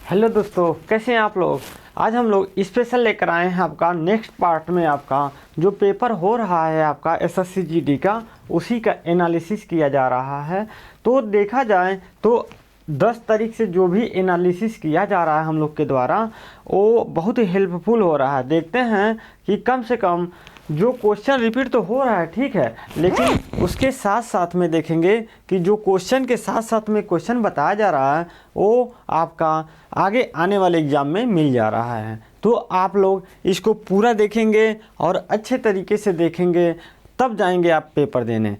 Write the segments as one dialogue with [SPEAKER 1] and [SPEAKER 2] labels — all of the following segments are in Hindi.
[SPEAKER 1] हेलो दोस्तों, कैसे हैं आप लोग। आज हम लोग स्पेशल लेकर आए हैं आपका नेक्स्ट पार्ट में आपका जो पेपर हो रहा है आपका एसएससी जीडी का, उसी का एनालिसिस किया जा रहा है। तो देखा जाए तो 10 तारीख से जो भी एनालिसिस किया जा रहा है हम लोग के द्वारा, वो बहुत ही हेल्पफुल हो रहा है। देखते हैं कि कम से कम जो क्वेश्चन रिपीट तो हो रहा है, ठीक है, लेकिन उसके साथ साथ में देखेंगे कि जो क्वेश्चन के साथ साथ में क्वेश्चन बताया जा रहा है वो आपका आगे आने वाले एग्ज़ाम में मिल जा रहा है। तो आप लोग इसको पूरा देखेंगे और अच्छे तरीके से देखेंगे, तब जाएंगे आप पेपर देने।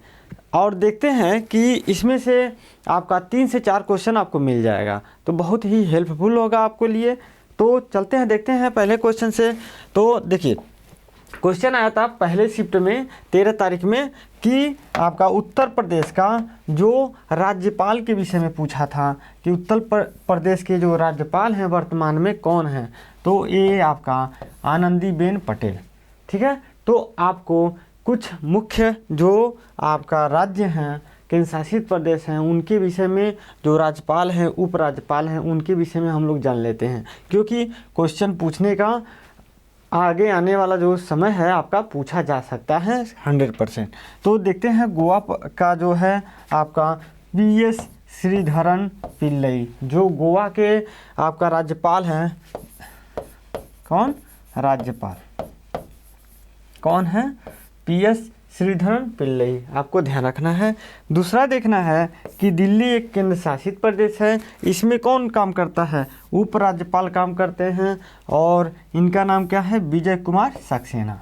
[SPEAKER 1] और देखते हैं कि इसमें से आपका 3 से 4 क्वेश्चन आपको मिल जाएगा, तो बहुत ही हेल्पफुल होगा आपको लिए। तो चलते हैं, देखते हैं पहले क्वेश्चन से। तो देखिए, क्वेश्चन आया था पहले शिफ्ट में 13 तारीख में कि आपका उत्तर प्रदेश का जो राज्यपाल के विषय में पूछा था कि उत्तर प्रदेश के जो राज्यपाल हैं वर्तमान में कौन हैं। तो ये आपका आनंदीबेन पटेल, ठीक है। तो आपको कुछ मुख्य जो आपका राज्य हैं, केंद्र शासित प्रदेश हैं, उनके विषय में जो राज्यपाल हैं, उपराज्यपाल हैं, उनके विषय में हम लोग जान लेते हैं, क्योंकि क्वेश्चन पूछने का आगे आने वाला जो समय है आपका पूछा जा सकता है 100%। तो देखते हैं गोवा का जो है आपका PS श्रीधरन पिल्लई, जो गोवा के आपका राज्यपाल हैं। कौन राज्यपाल कौन है? PS श्रीधरन पिल्लई, आपको ध्यान रखना है। दूसरा देखना है कि दिल्ली एक केंद्र शासित प्रदेश है, इसमें कौन काम करता है? उपराज्यपाल काम करते हैं, और इनका नाम क्या है? विजय कुमार सक्सेना।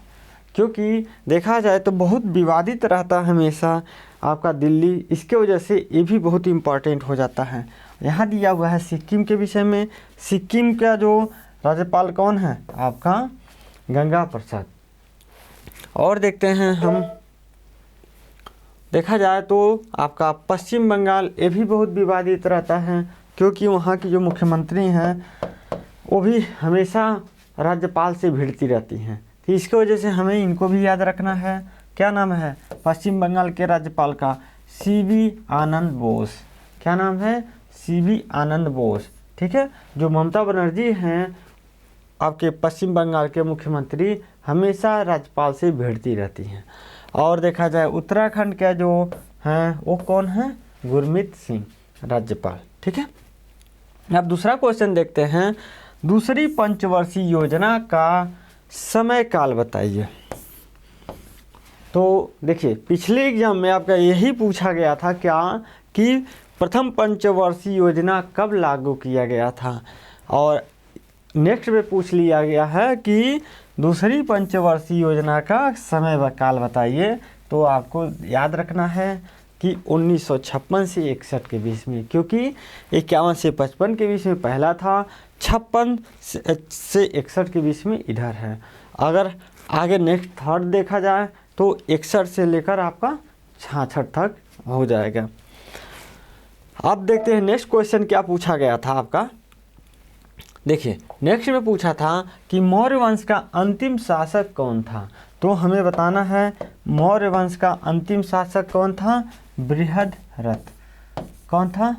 [SPEAKER 1] क्योंकि देखा जाए तो बहुत विवादित रहता है हमेशा आपका दिल्ली, इसके वजह से ये भी बहुत इम्पॉर्टेंट हो जाता है। यहाँ दिया हुआ है सिक्किम के विषय में, सिक्किम का जो राज्यपाल कौन है? आपका गंगा प्रसाद। और देखते हैं हम, देखा जाए तो आपका पश्चिम बंगाल, ये भी बहुत विवादित रहता है, क्योंकि वहाँ की जो मुख्यमंत्री हैं वो भी हमेशा राज्यपाल से भिड़ती रहती हैं। तो इसकी वजह से हमें इनको भी याद रखना है। क्या नाम है पश्चिम बंगाल के राज्यपाल का? CB आनंद बोस। क्या नाम है? CB आनंद बोस, ठीक है। जो ममता बनर्जी हैं आपके पश्चिम बंगाल के मुख्यमंत्री, हमेशा राज्यपाल से भिड़ती रहती हैं। और देखा जाए उत्तराखंड के जो हैं वो कौन है? गुरमीत सिंह राज्यपाल, ठीक है। अब दूसरा क्वेश्चन देखते हैं, दूसरी पंचवर्षीय योजना का समय काल बताइए। तो देखिए, पिछले एग्जाम में आपका यही पूछा गया था क्या कि प्रथम पंचवर्षीय योजना कब लागू किया गया था, और नेक्स्ट में पूछ लिया गया है कि दूसरी पंचवर्षीय योजना का समय काल बताइए। तो आपको याद रखना है कि 1956 से 61 के बीच में, क्योंकि 51 से 55 के बीच में पहला था, 56 से 61 के बीच में इधर है। अगर आगे नेक्स्ट थर्ड देखा जाए तो 61 से लेकर आपका 66 तक हो जाएगा। अब देखते हैं नेक्स्ट क्वेश्चन क्या पूछा गया था आपका। देखिए, नेक्स्ट में पूछा था कि मौर्य वंश का अंतिम शासक कौन था। तो हमें बताना है मौर्य वंश का अंतिम शासक कौन था? बृहद्रथ। कौन था?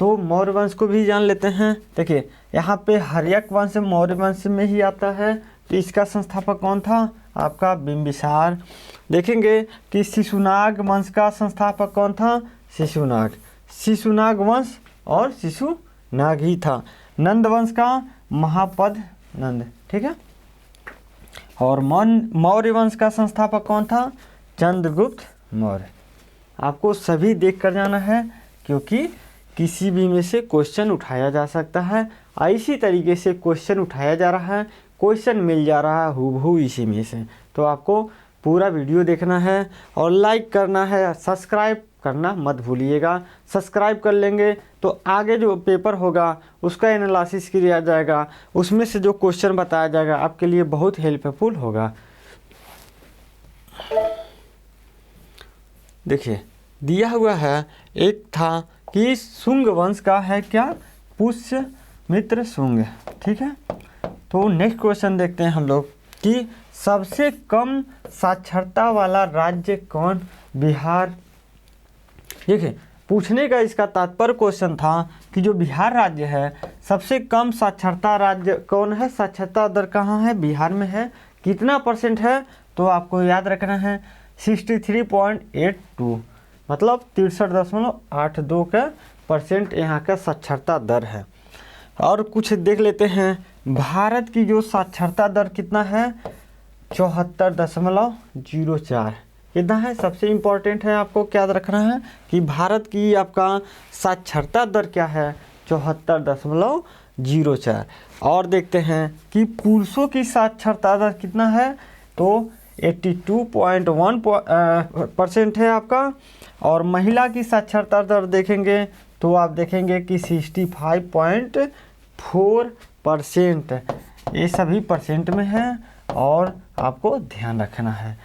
[SPEAKER 1] तो मौर्य वंश को भी जान लेते हैं। देखिए, यहाँ पे हर्यक वंश मौर्य वंश में ही आता है, तो इसका संस्थापक कौन था? आपका बिंबिसार। देखेंगे कि शिशुनाग वंश का संस्थापक कौन था? शिशुनाग। शिशुनाग वंश और शिशुनाग ही था। नंद वंश का महापद नंद, ठीक है। और मौर्य वंश का संस्थापक कौन था? चंद्रगुप्त मौर्य। आपको सभी देख कर जाना है, क्योंकि किसी भी में से क्वेश्चन उठाया जा सकता है। इसी तरीके से क्वेश्चन उठाया जा रहा है, क्वेश्चन मिल जा रहा है हूबहू इसी में से। तो आपको पूरा वीडियो देखना है और लाइक करना है, सब्सक्राइब करना मत भूलिएगा। सब्सक्राइब कर लेंगे तो आगे जो पेपर होगा उसका एनालिसिस किया जाएगा, उसमें से जो क्वेश्चन बताया जाएगा आपके लिए बहुत हेल्पफुल होगा। देखिए, दिया हुआ है, एक था कि शुंग वंश का है क्या? पुष्यमित्र शुंग, ठीक है। तो नेक्स्ट क्वेश्चन देखते हैं हम लोग कि सबसे कम साक्षरता वाला राज्य कौन? बिहार। देखिए, पूछने का इसका तात्पर्य क्वेश्चन था कि जो बिहार राज्य है सबसे कम साक्षरता राज्य कौन है, साक्षरता दर कहाँ है, बिहार में है। कितना परसेंट है, तो आपको याद रखना है 63.82, मतलब 63.82 का परसेंट यहाँ का साक्षरता दर है। और कुछ देख लेते हैं, भारत की जो साक्षरता दर कितना है, 74.04 कितना है, सबसे इम्पोर्टेंट है, आपको क्या याद रखना है कि भारत की आपका साक्षरता दर क्या है, 74.04। और देखते हैं कि पुरुषों की साक्षरता दर कितना है, तो 82.1% है आपका। और महिला की साक्षरता दर देखेंगे तो आप देखेंगे कि 65.4%। ये सभी परसेंट में है और आपको ध्यान रखना है,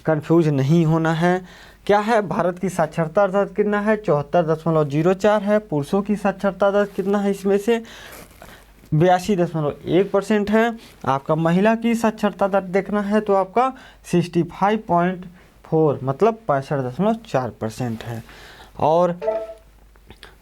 [SPEAKER 1] कंफ्यूज नहीं होना है। क्या है, भारत की साक्षरता दर कितना है, 74.04 है। पुरुषों की साक्षरता दर कितना है, इसमें से 82.1% है। आपका महिला की साक्षरता दर देखना है तो आपका 65.4 मतलब 65.4% है। और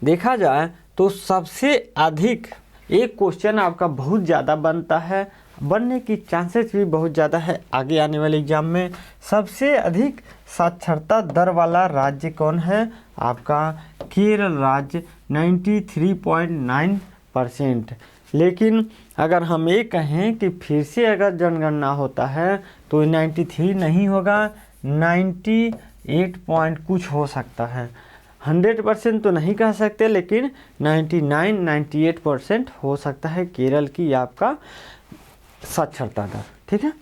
[SPEAKER 1] देखा जाए तो सबसे अधिक एक क्वेश्चन आपका बहुत ज़्यादा बनता है, बनने की चांसेस भी बहुत ज़्यादा है आगे आने वाले एग्जाम में। सबसे अधिक साक्षरता दर वाला राज्य कौन है, आपका केरल राज्य 93.9%। लेकिन अगर हम ये कहें कि फिर से अगर जनगणना होता है तो 93 नहीं होगा, 98 पॉइंट कुछ हो सकता है। 100% तो नहीं कह सकते, लेकिन 99-98% हो सकता है केरल की आपका साक्षरता दर। ठीक है,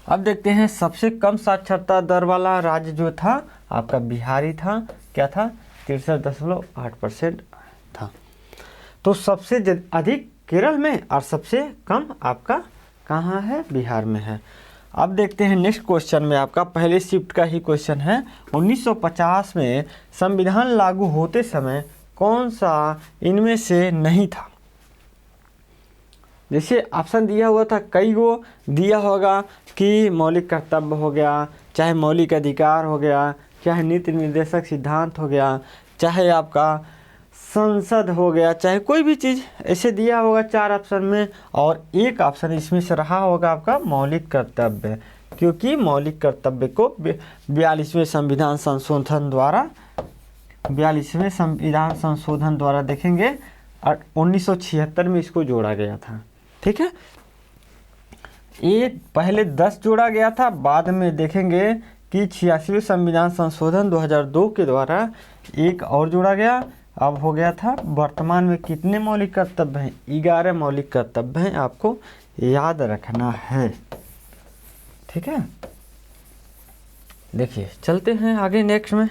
[SPEAKER 1] अब देखते हैं सबसे कम साक्षरता दर वाला राज्य जो था आपका बिहारी था, क्या था, 63.8% था। तो सबसे अधिक केरल में और सबसे कम आपका कहाँ है, बिहार में है। अब देखते हैं नेक्स्ट क्वेश्चन में, आपका पहले शिफ्ट का ही क्वेश्चन है। 1950 में संविधान लागू होते समय कौन सा इनमें से नहीं था। जैसे ऑप्शन दिया हुआ था, कई गो दिया होगा कि मौलिक कर्तव्य हो गया, चाहे मौलिक अधिकार हो गया, चाहे नीति निर्देशक सिद्धांत हो गया, चाहे आपका संसद हो गया, चाहे कोई भी चीज़ ऐसे दिया होगा 4 ऑप्शन में। और एक ऑप्शन इसमें से रहा होगा आपका मौलिक कर्तव्य, क्योंकि मौलिक कर्तव्य को 42वें संविधान संशोधन द्वारा देखेंगे 1976 में इसको जोड़ा गया था। ठीक है, ये पहले 10 जोड़ा गया था, बाद में देखेंगे कि 86वें संविधान संशोधन 2002 के द्वारा एक और जोड़ा गया। अब हो गया था, वर्तमान में कितने मौलिक कर्तव्य हैं, 11 मौलिक कर्तव्य हैं, आपको याद रखना है। ठीक है, देखिए चलते हैं आगे नेक्स्ट में।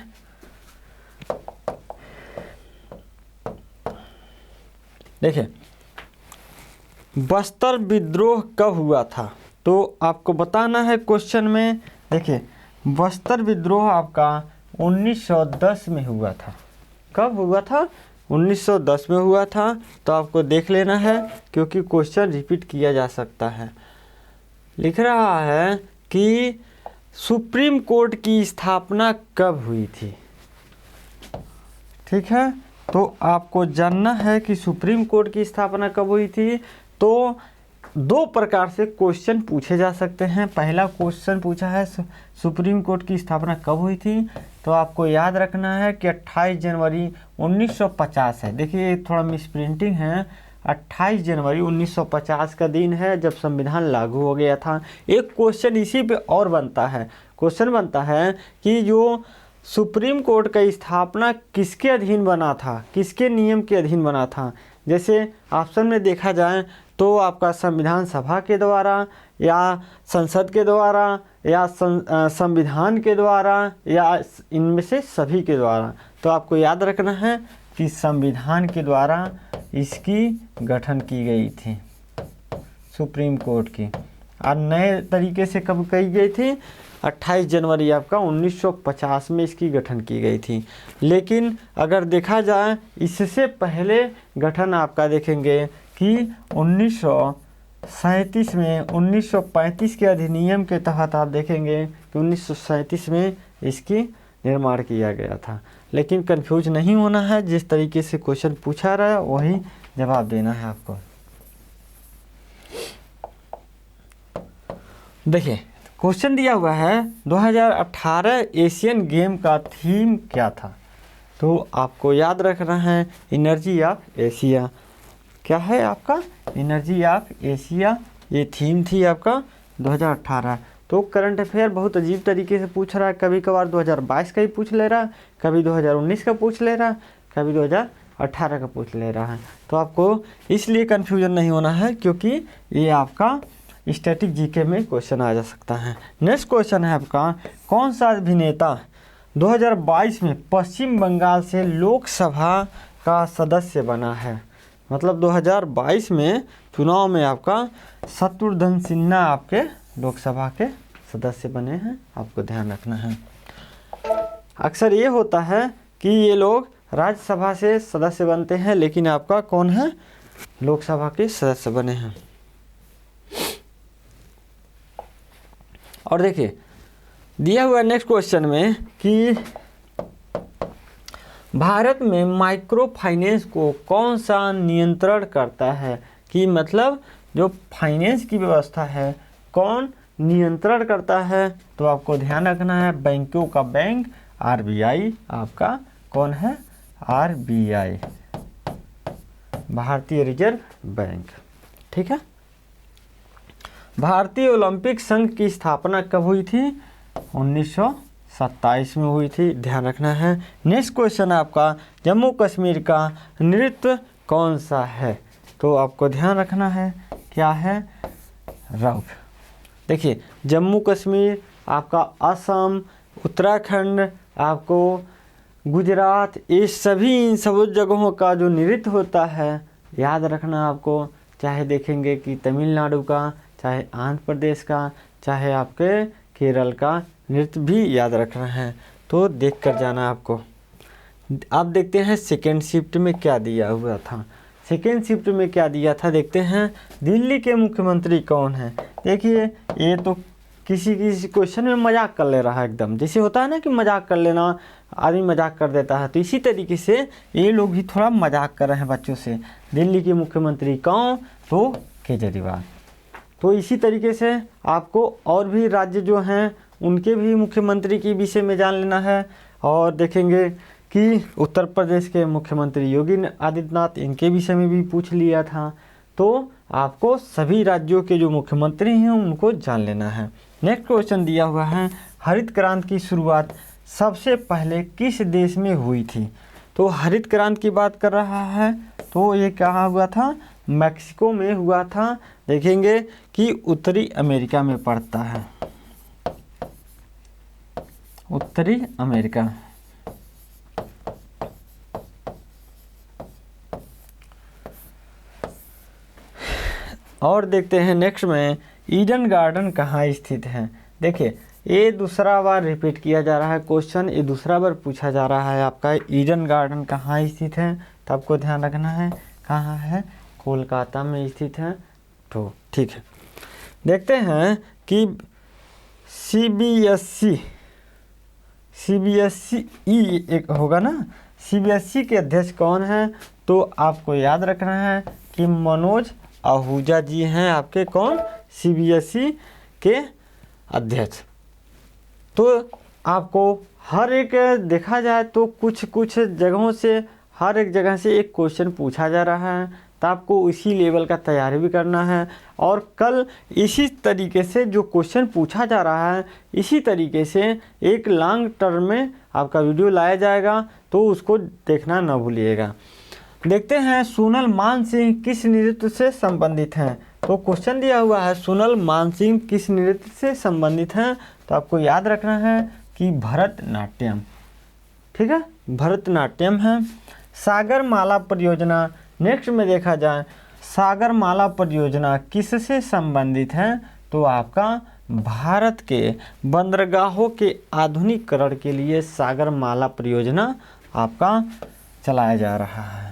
[SPEAKER 1] देखिए बस्तर विद्रोह कब हुआ था, तो आपको बताना है क्वेश्चन में। देखिए बस्तर विद्रोह आपका 1910 में हुआ था। कब हुआ था, 1910 में हुआ था। तो आपको देख लेना है, क्योंकि क्वेश्चन रिपीट किया जा सकता है। लिख रहा है कि सुप्रीम कोर्ट की स्थापना कब हुई थी। ठीक है, तो आपको जानना है कि सुप्रीम कोर्ट की स्थापना कब हुई थी। तो 2 प्रकार से क्वेश्चन पूछे जा सकते हैं। पहला क्वेश्चन पूछा है सुप्रीम कोर्ट की स्थापना कब हुई थी, तो आपको याद रखना है कि 28 जनवरी 1950 है। देखिए थोड़ा मिसप्रिंटिंग है, 28 जनवरी 1950 का दिन है जब संविधान लागू हो गया था। एक क्वेश्चन इसी पे और बनता है, क्वेश्चन बनता है कि जो सुप्रीम कोर्ट का स्थापना किसके अधीन बना था, किसके नियम के अधीन बना था। जैसे ऑप्शन में देखा जाए तो आपका संविधान सभा के द्वारा, या संसद के द्वारा, या संविधान के द्वारा, या इनमें से सभी के द्वारा। तो आपको याद रखना है कि संविधान के द्वारा इसकी गठन की गई थी सुप्रीम कोर्ट की। और नए तरीके से कब की गई थी, 28 जनवरी आपका 1950 में इसकी गठन की गई थी। लेकिन अगर देखा जाए इससे पहले गठन आपका देखेंगे कि 1937 में, 1935 के अधिनियम के तहत आप देखेंगे कि 1937 में इसकी निर्माण किया गया था। लेकिन कंफ्यूज नहीं होना है, जिस तरीके से क्वेश्चन पूछा रहा है वही जवाब देना है आपको। देखिए क्वेश्चन दिया हुआ है 2018 एशियन गेम का थीम क्या था, तो आपको याद रखना है एनर्जी ऑफ एशिया। क्या है आपका? एनर्जी ऑफ एशिया, ये थीम थी आपका 2018। तो करंट अफेयर बहुत अजीब तरीके से पूछ रहा है, कभी कभार 2022 का ही पूछ ले रहा है, कभी 2019 का पूछ ले रहा है, कभी 2018 का पूछ ले रहा है। तो आपको इसलिए कन्फ्यूजन नहीं होना है, क्योंकि ये आपका स्टैटिक जीके में क्वेश्चन आ जा सकता है। नेक्स्ट क्वेश्चन है आपका, कौन सा अभिनेता 2022 में पश्चिम बंगाल से लोकसभा का सदस्य बना है? मतलब 2022 में चुनाव में आपका शत्रुघ्न सिन्हा आपके लोकसभा के सदस्य बने हैं, आपको ध्यान रखना है। अक्सर ये होता है कि ये लोग राज्यसभा से सदस्य बनते हैं, लेकिन आपका कौन है? लोकसभा के सदस्य बने हैं। और देखिए दिया हुआ नेक्स्ट क्वेश्चन में कि भारत में माइक्रो फाइनेंस को कौन सा नियंत्रण करता है, कि मतलब जो फाइनेंस की व्यवस्था है कौन नियंत्रण करता है? तो आपको ध्यान रखना है बैंकों का बैंक RBI आपका कौन है? RBI, भारतीय रिजर्व बैंक। ठीक है। भारतीय ओलंपिक संघ की स्थापना कब हुई थी? 1927 में हुई थी, ध्यान रखना है। नेक्स्ट क्वेश्चन है आपका, जम्मू कश्मीर का नृत्य कौन सा है? तो आपको ध्यान रखना है क्या है? रौफ। देखिए जम्मू कश्मीर, आपका असम, उत्तराखंड, आपको गुजरात, ये सभी इन सब जगहों का जो नृत्य होता है याद रखना आपको, चाहे देखेंगे कि तमिलनाडु का, चाहे आंध्र प्रदेश का, चाहे आपके केरल का नृत्य भी याद रखना है, तो देख कर जाना आपको। आप देखते हैं सेकेंड शिफ्ट में क्या दिया हुआ था। सेकेंड शिफ्ट में क्या दिया था देखते हैं, दिल्ली के मुख्यमंत्री कौन है? देखिए ये तो किसी क्वेश्चन में मजाक कर ले रहा है एकदम, जैसे होता है ना कि मजाक कर लेना, आदमी मजाक कर देता है, तो इसी तरीके से ये लोग भी थोड़ा मजाक कर रहे हैं बच्चों से। दिल्ली के मुख्यमंत्री कौन? तो केजरीवाल। तो इसी तरीके से आपको और भी राज्य जो हैं उनके भी मुख्यमंत्री के विषय में जान लेना है। और देखेंगे कि उत्तर प्रदेश के मुख्यमंत्री योगी आदित्यनाथ, इनके विषय में भी पूछ लिया था। तो आपको सभी राज्यों के जो मुख्यमंत्री हैं उनको जान लेना है। नेक्स्ट क्वेश्चन दिया हुआ है, हरित क्रांति की शुरुआत सबसे पहले किस देश में हुई थी? तो हरित क्रांति की बात कर रहा है, तो ये कहाँ हुआ था? मैक्सिको में हुआ था। देखेंगे कि उत्तरी अमेरिका में पड़ता है, उत्तरी अमेरिका। और देखते हैं नेक्स्ट में, ईडन गार्डन कहाँ स्थित है? देखिए ये दूसरा बार रिपीट किया जा रहा है क्वेश्चन, ये दूसरा बार पूछा जा रहा है आपका ईडन गार्डन कहाँ स्थित है, तो आपको ध्यान रखना है कहाँ है? कोलकाता में स्थित है। तो ठीक है, देखते हैं कि CBSE एक होगा ना, CBSE के अध्यक्ष कौन है? तो आपको याद रखना है कि मनोज आहूजा जी हैं आपके कौन? CBSE के अध्यक्ष। तो आपको हर एक देखा जाए तो कुछ जगहों से, हर एक जगह से एक क्वेश्चन पूछा जा रहा है, तो आपको इसी लेवल का तैयारी भी करना है। और कल इसी तरीके से जो क्वेश्चन पूछा जा रहा है, इसी तरीके से एक लॉन्ग टर्म में आपका वीडियो लाया जाएगा, तो उसको देखना ना भूलिएगा। देखते हैं सोनल मानसिंह किस नृत्य से संबंधित हैं? तो क्वेश्चन दिया हुआ है सोनल मानसिंह किस नृत्य से संबंधित हैं, तो आपको याद रखना है कि भरतनाट्यम। ठीक है, भरतनाट्यम है। सागरमाला परियोजना, नेक्स्ट में देखा जाए सागरमाला परियोजना किससे संबंधित है? तो आपका भारत के बंदरगाहों के आधुनिकीकरण के लिए सागरमाला परियोजना आपका चलाया जा रहा है।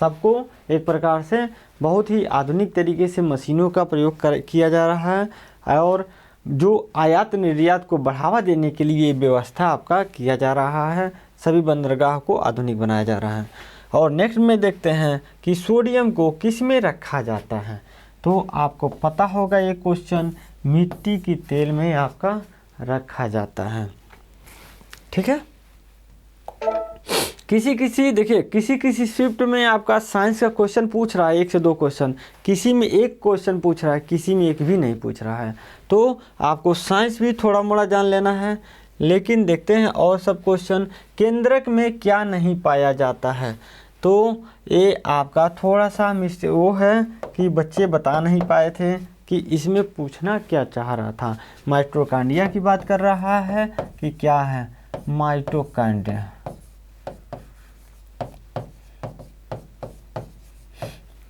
[SPEAKER 1] सबको एक प्रकार से बहुत ही आधुनिक तरीके से मशीनों का प्रयोग किया जा रहा है, और जो आयात निर्यात को बढ़ावा देने के लिए व्यवस्था आपका किया जा रहा है। सभी बंदरगाह को आधुनिक बनाया जा रहा है। और नेक्स्ट में देखते हैं कि सोडियम को किस में रखा जाता है। तो आपको पता होगा ये क्वेश्चन, मिट्टी की तेल में आपका रखा जाता है। ठीक है। किसी शिफ्ट में आपका साइंस का क्वेश्चन पूछ रहा है 1 से 2 क्वेश्चन, किसी में 1 क्वेश्चन पूछ रहा है, किसी में 1 भी नहीं पूछ रहा है। तो आपको साइंस भी थोड़ा मोड़ा जान लेना है। लेकिन देखते हैं और सब क्वेश्चन, केंद्रक में क्या नहीं पाया जाता है। तो ये आपका थोड़ा सा मिस्टेक वो है कि बच्चे बता नहीं पाए थे कि इसमें पूछना क्या चाह रहा था। माइटोकॉन्ड्रिया की बात कर रहा है कि क्या है, माइटोकॉन्ड्रिया।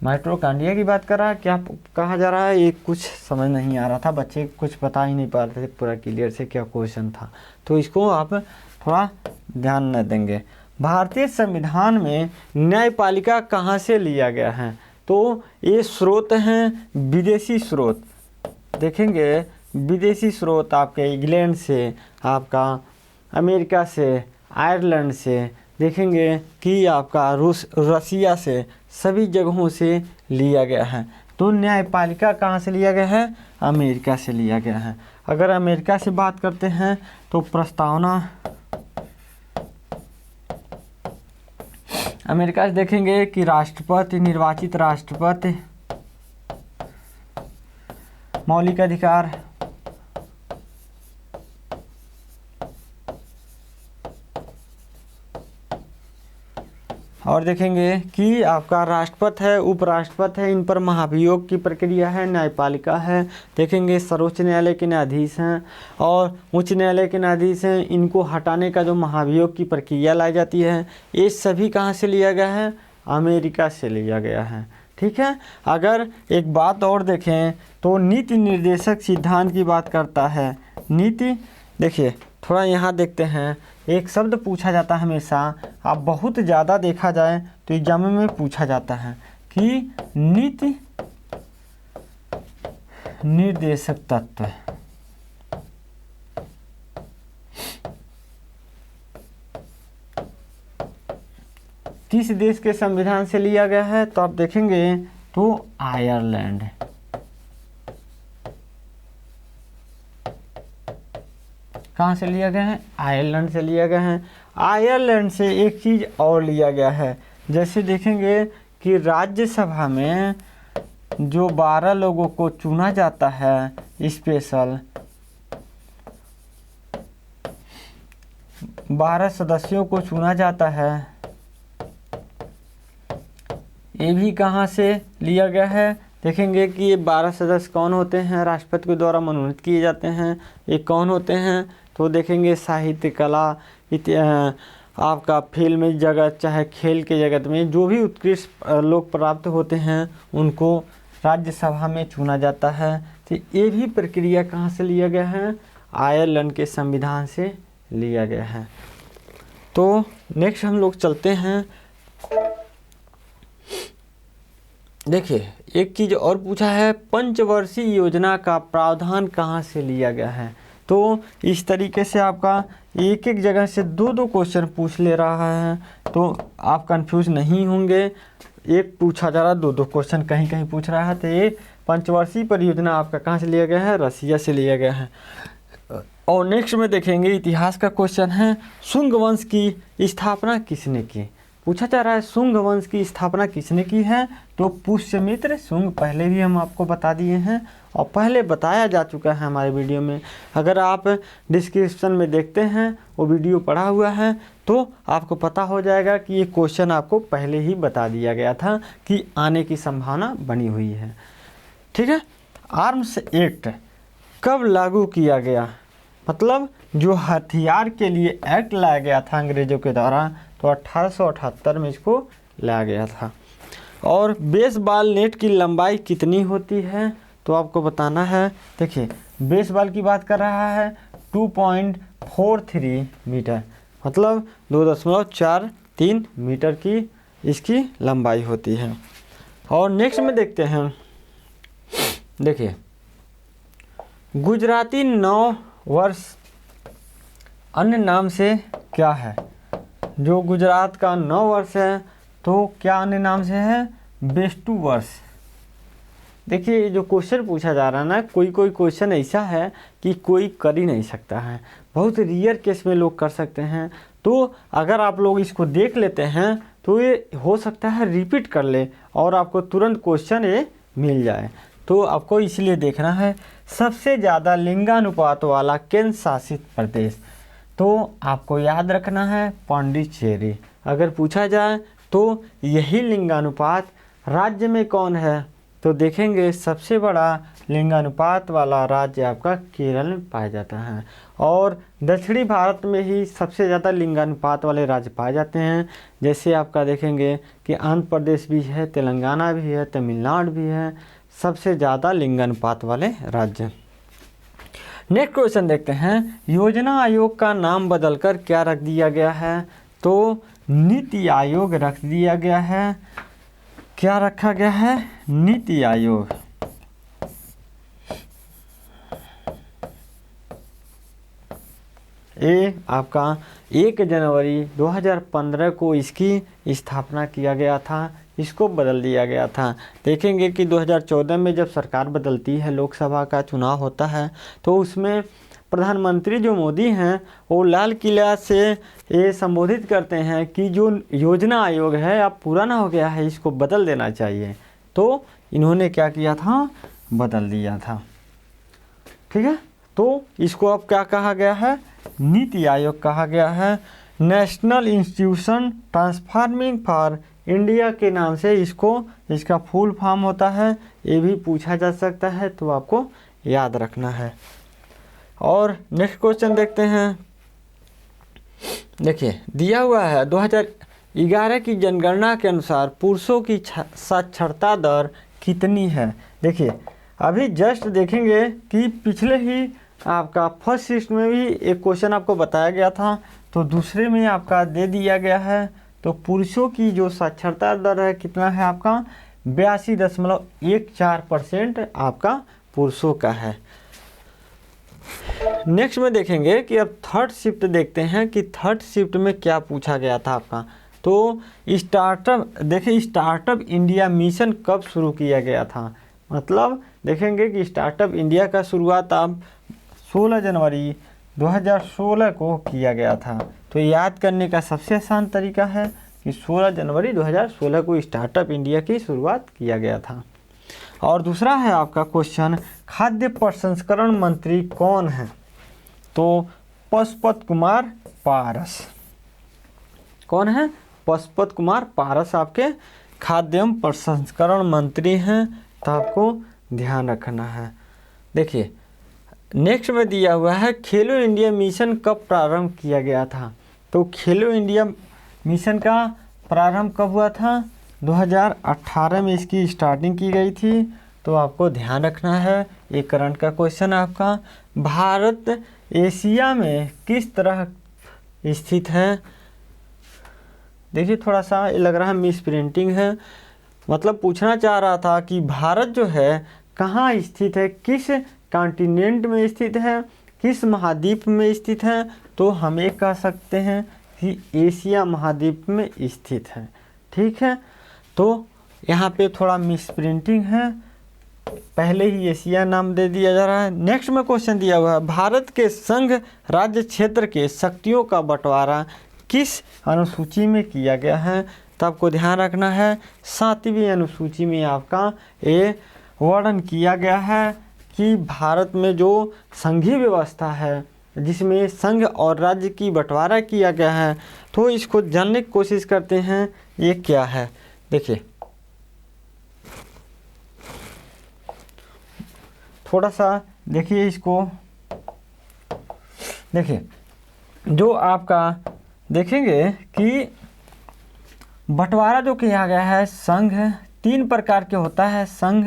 [SPEAKER 1] माइटोकॉन्ड्रिया की बात कर रहा है, क्या कहा जा रहा है ये कुछ समझ नहीं आ रहा था, बच्चे कुछ बता ही नहीं पा रहे थे पूरा क्लियर से क्या क्वेश्चन था। तो इसको आप थोड़ा ध्यान न देंगे। भारतीय संविधान में न्यायपालिका कहाँ से लिया गया है। तो ये स्रोत हैं विदेशी स्रोत। देखेंगे विदेशी स्रोत आपके इंग्लैंड से, आपका अमेरिका से, आयरलैंड से, देखेंगे कि आपका रसिया से, सभी जगहों से लिया गया है। तो न्यायपालिका कहाँ से लिया गया है, अमेरिका से लिया गया है। अगर अमेरिका से बात करते हैं तो प्रस्तावना अमेरिका से देखेंगे कि राष्ट्रपति, निर्वाचित राष्ट्रपति, मौलिक अधिकार, और देखेंगे कि आपका राष्ट्रपति है, उपराष्ट्रपति है, इन पर महाभियोग की प्रक्रिया है, न्यायपालिका है। देखेंगे सर्वोच्च न्यायालय के न्यायाधीश हैं और उच्च न्यायालय के न्यायाधीश हैं, इनको हटाने का जो महाभियोग की प्रक्रिया लाई जाती है, ये सभी कहाँ से लिया गया है, अमेरिका से लिया गया है। ठीक है। अगर एक बात और देखें तो नीति निर्देशक सिद्धांत की बात करता है। नीति, देखिए थोड़ा यहाँ देखते हैं, एक शब्द पूछा जाता है हमेशा, आप बहुत ज़्यादा देखा जाए तो एग्जाम में पूछा जाता है कि नीति निर्देशक तत्व। किस देश के संविधान से लिया गया है, तो आप देखेंगे तो आयरलैंड। कहाँ से लिया गया है, आयरलैंड से लिया गया है। आयरलैंड से एक चीज़ और लिया गया है, जैसे देखेंगे कि राज्यसभा में जो 12 लोगों को चुना जाता है स्पेशल, 12 सदस्यों को चुना जाता है, ये भी कहाँ से लिया गया है। देखेंगे कि ये 12 सदस्य कौन होते हैं, राष्ट्रपति के द्वारा मनोनीत किए जाते हैं। ये कौन होते हैं, तो देखेंगे साहित्य, कला, आपका फिल्म जगत, चाहे खेल के जगत में जो भी उत्कृष्ट लोग प्राप्त होते हैं उनको राज्यसभा में चुना जाता है। तो ये भी प्रक्रिया कहाँ से लिया गया है, आयरलैंड के संविधान से लिया गया है। तो नेक्स्ट हम लोग चलते हैं। देखिए एक चीज़ और पूछा है, पंचवर्षीय योजना का प्रावधान कहाँ से लिया गया है। तो इस तरीके से आपका एक एक जगह से 2-2 क्वेश्चन पूछ ले रहा है, तो आप कंफ्यूज नहीं होंगे। एक पूछा जा रहा, 2-2 क्वेश्चन कहीं कहीं पूछ रहा है। तो ये पंचवर्षीय परियोजना आपका कहाँ से लिया गया है, रसिया से लिया गया है। और नेक्स्ट में देखेंगे इतिहास का क्वेश्चन है, शुंग वंश की स्थापना किसने की। पूछा जा रहा है शुंग वंश की स्थापना किसने की है, तो पुष्यमित्र शुंग। पहले भी हम आपको बता दिए हैं और पहले बताया जा चुका है हमारे वीडियो में। अगर आप डिस्क्रिप्शन में देखते हैं वो वीडियो पढ़ा हुआ है तो आपको पता हो जाएगा कि ये क्वेश्चन आपको पहले ही बता दिया गया था कि आने की संभावना बनी हुई है। ठीक है। आर्म्स एक्ट कब लागू किया गया, मतलब जो हथियार के लिए एक्ट लाया गया था अंग्रेजों के द्वारा, तो 1878 में इसको लाया गया था। और बेसबॉल नेट की लंबाई कितनी होती है, तो आपको बताना है। देखिए बेसबॉल की बात कर रहा है 2.43 मीटर, मतलब 2.43 मीटर की इसकी लंबाई होती है। और नेक्स्ट में देखते हैं, देखिए गुजराती नव वर्ष अन्य नाम से क्या है, जो गुजरात का 9 वर्ष है तो क्या अन्य नाम से है, बेस्टू वर्ष। देखिए जो क्वेश्चन पूछा जा रहा है ना, कोई कोई क्वेश्चन ऐसा है कि कोई कर ही नहीं सकता है, बहुत रियर केस में लोग कर सकते हैं। तो अगर आप लोग इसको देख लेते हैं तो ये हो सकता है रिपीट कर ले और आपको तुरंत क्वेश्चन ये मिल जाए। तो आपको इसलिए देखना है सबसे ज़्यादा लिंगानुपात वाला केंद्र शासित प्रदेश, तो आपको याद रखना है पांडिचेरी। अगर पूछा जाए तो यही लिंगानुपात राज्य में कौन है, तो देखेंगे सबसे बड़ा लिंगानुपात वाला राज्य आपका केरल में पाया जाता है। और दक्षिणी भारत में ही सबसे ज़्यादा लिंगानुपात वाले राज्य पाए जाते हैं, जैसे आपका देखेंगे कि आंध्र प्रदेश भी है, तेलंगाना भी है, तमिलनाडु भी है, सबसे ज़्यादा लिंगानुपात वाले राज्य। नेक्स्ट क्वेश्चन देखते हैं, योजना आयोग का नाम बदलकर क्या रख दिया गया है, तो नीति आयोग रख दिया गया है। क्या रखा गया है, नीति आयोग। ये आपका 1 जनवरी 2015 को इसकी स्थापना किया गया था, इसको बदल दिया गया था। देखेंगे कि 2014 में जब सरकार बदलती है, लोकसभा का चुनाव होता है, तो उसमें प्रधानमंत्री जो मोदी हैं वो लाल किला से ये संबोधित करते हैं कि जो योजना आयोग है अब पुराना हो गया है, इसको बदल देना चाहिए। तो इन्होंने क्या किया था, बदल दिया था। ठीक है, तो इसको अब क्या कहा गया है, नीति आयोग कहा गया है। National institution transforming for India के नाम से इसको, इसका फुल फॉर्म होता है, ये भी पूछा जा सकता है, तो आपको याद रखना है। और नेक्स्ट क्वेश्चन देखते हैं। देखिए दिया हुआ है 2011 की जनगणना के अनुसार पुरुषों की साक्षरता दर कितनी है। देखिए अभी जस्ट देखेंगे कि पिछले ही आपका फर्स्ट शिफ्ट में भी एक क्वेश्चन आपको बताया गया था, तो दूसरे में आपका दे दिया गया है। तो पुरुषों की जो साक्षरता दर है कितना है आपका, 82.14% आपका पुरुषों का है। नेक्स्ट में देखेंगे कि अब थर्ड शिफ्ट देखते हैं कि थर्ड शिफ्ट में क्या पूछा गया था आपका। तो स्टार्टअप, देखिए स्टार्टअप इंडिया मिशन कब शुरू किया गया था, मतलब देखेंगे कि स्टार्टअप इंडिया का शुरुआत अब 16 जनवरी 2016 को किया गया था। तो याद करने का सबसे आसान तरीका है कि 16 जनवरी 2016 को स्टार्टअप इंडिया की शुरुआत किया गया था। और दूसरा है आपका क्वेश्चन, खाद्य प्रसंस्करण मंत्री कौन है, तो पशुपत कुमार पारस। कौन है, पशुपत कुमार पारस आपके खाद्य एवं प्रसंस्करण मंत्री हैं, तो आपको ध्यान रखना है। देखिए नेक्स्ट में दिया हुआ है खेलो इंडिया मिशन कब प्रारंभ किया गया था, तो खेलो इंडिया मिशन का प्रारंभ कब हुआ था, 2018 में इसकी स्टार्टिंग की गई थी। तो आपको ध्यान रखना है, ये करंट का क्वेश्चन आपका। भारत एशिया में किस तरह स्थित है, देखिए थोड़ा सा लग रहा है मिस प्रिंटिंग है, मतलब पूछना चाह रहा था कि भारत जो है कहाँ स्थित है, किस कॉन्टिनेंट में स्थित है, किस महाद्वीप में स्थित है, तो हम ये कह सकते हैं कि एशिया महाद्वीप में स्थित है। ठीक है, तो यहाँ पे थोड़ा मिस प्रिंटिंग है, पहले ही एशिया नाम दे दिया जा रहा है। नेक्स्ट में क्वेश्चन दिया हुआ है, भारत के संघ राज्य क्षेत्र के शक्तियों का बंटवारा किस अनुसूची में किया गया है, तो आपको ध्यान रखना है 7वीं अनुसूची में आपका ये वर्णन किया गया है कि भारत में जो संघीय व्यवस्था है जिसमें संघ और राज्य की बंटवारा किया गया है, तो इसको जानने की कोशिश करते हैं ये क्या है। देखिए थोड़ा सा देखिए इसको, देखिए जो आपका देखेंगे कि बंटवारा जो किया गया है, संघ 3 प्रकार के होता है, संघ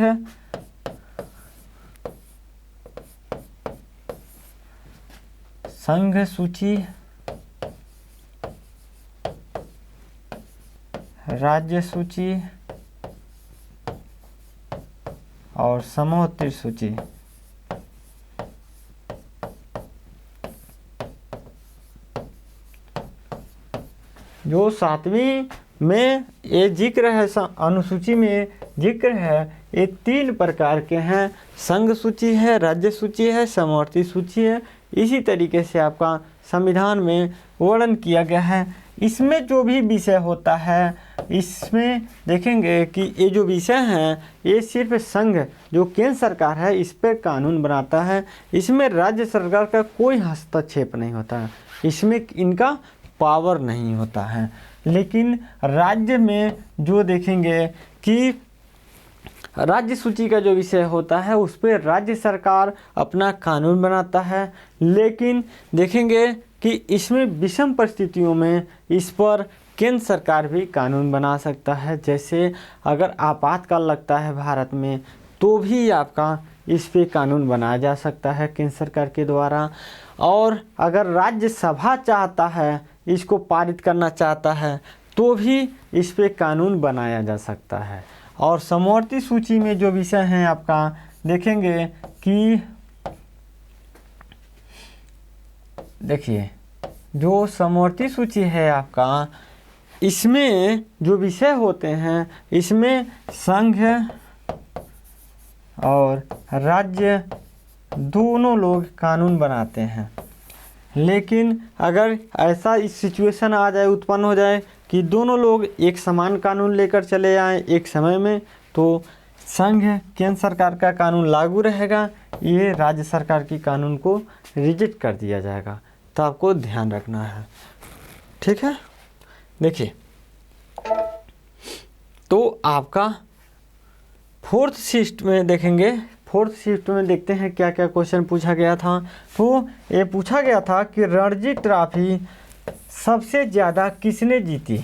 [SPEAKER 1] सूची, राज्य सूची और समोत्तर सूची। जो 7वीं में ये जिक्र है, अनुसूची में जिक्र है, ये 3 प्रकार के हैं। संघ सूची है, राज्य सूची है, समवर्ती सूची है। इसी तरीके से आपका संविधान में वर्णन किया गया है। इसमें जो भी विषय होता है, इसमें देखेंगे कि ये जो विषय हैं ये सिर्फ संघ जो केंद्र सरकार है इस पर कानून बनाता है। इसमें राज्य सरकार का कोई हस्तक्षेप नहीं होता है, इसमें इनका पावर नहीं होता है। लेकिन राज्य में जो देखेंगे कि राज्य सूची का जो विषय होता है उस पर राज्य सरकार अपना कानून बनाता है। लेकिन देखेंगे कि इसमें विषम परिस्थितियों में इस पर केंद्र सरकार भी कानून बना सकता है। जैसे अगर आपातकाल लगता है भारत में तो भी आपका इस पे कानून बनाया जा सकता है केंद्र सरकार के द्वारा। और अगर राज्यसभा चाहता है, इसको पारित करना चाहता है, तो भी इस पे कानून बनाया जा सकता है। और समवर्ती सूची में जो विषय हैं आपका देखेंगे कि देखिए जो समवर्ती सूची है आपका, इसमें जो विषय होते हैं इसमें संघ और राज्य दोनों लोग कानून बनाते हैं। लेकिन अगर ऐसा इस सिचुएशन आ जाए, उत्पन्न हो जाए कि दोनों लोग एक समान कानून लेकर चले आए एक समय में, तो संघ केंद्र सरकार का कानून लागू रहेगा, ये राज्य सरकार की कानून को रिजेक्ट कर दिया जाएगा। तो आपको ध्यान रखना है, ठीक है। देखिए तो आपका 4th शिफ्ट में देखेंगे, 4th शिफ्ट में देखते हैं क्या क्या क्वेश्चन पूछा गया था। तो ये पूछा गया था कि रणजी ट्रॉफी सबसे ज़्यादा किसने जीती।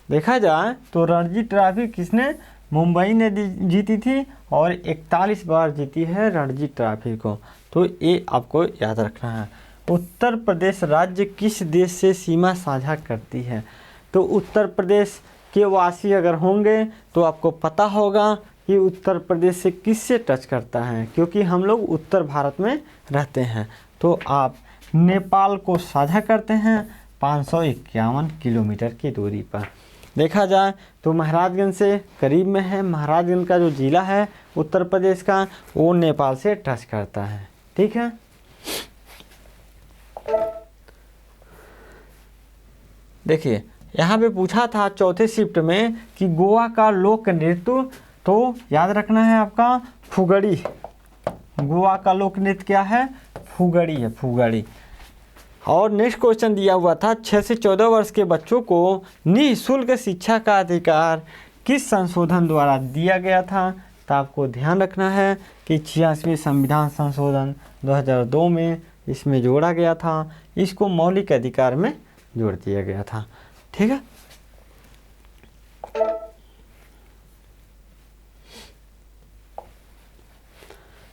[SPEAKER 1] देखा जाए तो रणजी ट्रॉफी किसने, मुंबई ने जीती थी और 41 बार जीती है रणजी ट्रॉफी को। तो ये आपको याद रखना है। उत्तर प्रदेश राज्य किस देश से सीमा साझा करती है। तो उत्तर प्रदेश के वासी अगर होंगे तो आपको पता होगा कि उत्तर प्रदेश से किससे टच करता है, क्योंकि हम लोग उत्तर भारत में रहते हैं। तो आप नेपाल को साझा करते हैं 551 किलोमीटर की दूरी पर। देखा जाए तो महाराजगंज से करीब में है, महाराजगंज का जो ज़िला है उत्तर प्रदेश का वो नेपाल से टच करता है, ठीक है। देखिए यहाँ पे पूछा था 4थे शिफ्ट में कि गोवा का लोक नृत्य, तो याद रखना है आपका फुगड़ी। गोवा का लोक नृत्य क्या है, फुगड़ी है, फुगड़ी। और नेक्स्ट क्वेश्चन दिया हुआ था 6 से 14 वर्ष के बच्चों को निःशुल्क शिक्षा का अधिकार किस संशोधन द्वारा दिया गया था। तो आपको ध्यान रखना है कि 86वें संविधान संशोधन 2002 में इसमें जोड़ा गया था, इसको मौलिक अधिकार में जोड़ दिया गया था, ठीक है।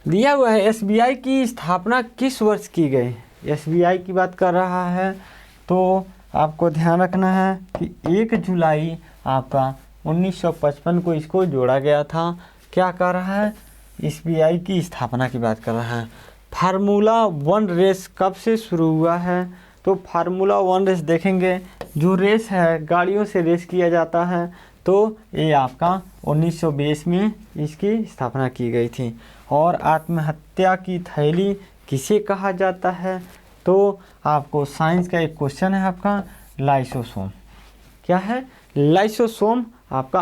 [SPEAKER 1] दिया हुआ है एसबीआई की स्थापना किस वर्ष की गई। एसबीआई की बात कर रहा है, तो आपको ध्यान रखना है कि 1 जुलाई आपका 1955 को इसको जोड़ा गया था। क्या कर रहा है, एसबीआई की स्थापना की बात कर रहा है। फार्मूला 1 रेस कब से शुरू हुआ है। तो फार्मूला 1 रेस देखेंगे, जो रेस है गाड़ियों से रेस किया जाता है, तो ये आपका 1920 में इसकी स्थापना की गई थी। और आत्महत्या की थैली किसे कहा जाता है। तो आपको साइंस का एक क्वेश्चन है आपका, लाइसोसोम क्या है, लाइसोसोम आपका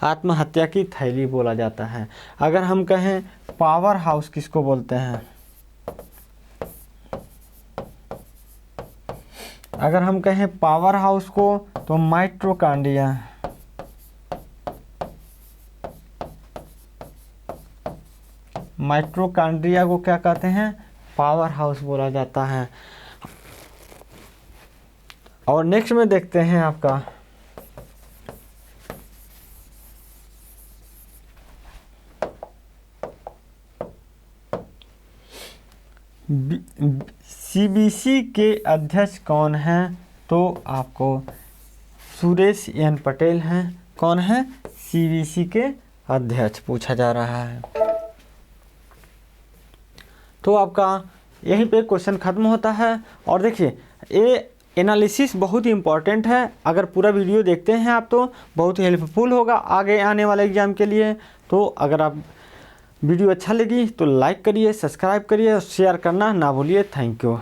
[SPEAKER 1] आत्महत्या की थैली बोला जाता है। अगर हम कहें पावर हाउस किसको बोलते हैं, अगर हम कहें पावर हाउस को तो माइटोकॉन्ड्रिया, माइटोकॉन्ड्रिया को क्या कहते हैं, पावर हाउस बोला जाता है। और नेक्स्ट में देखते हैं आपका सीबीसी के अध्यक्ष कौन हैं। तो आपको सुरेश एन पटेल हैं। कौन है, सीबीसी के अध्यक्ष पूछा जा रहा है। तो आपका यहीं पे क्वेश्चन खत्म होता है। और देखिए ये एनालिसिस बहुत ही इम्पॉर्टेंट है। अगर पूरा वीडियो देखते हैं आप तो बहुत हेल्पफुल होगा आगे आने वाले एग्ज़ाम के लिए। तो अगर आप वीडियो अच्छा लगी तो लाइक करिए, सब्सक्राइब करिए और शेयर करना ना भूलिए। Thank you.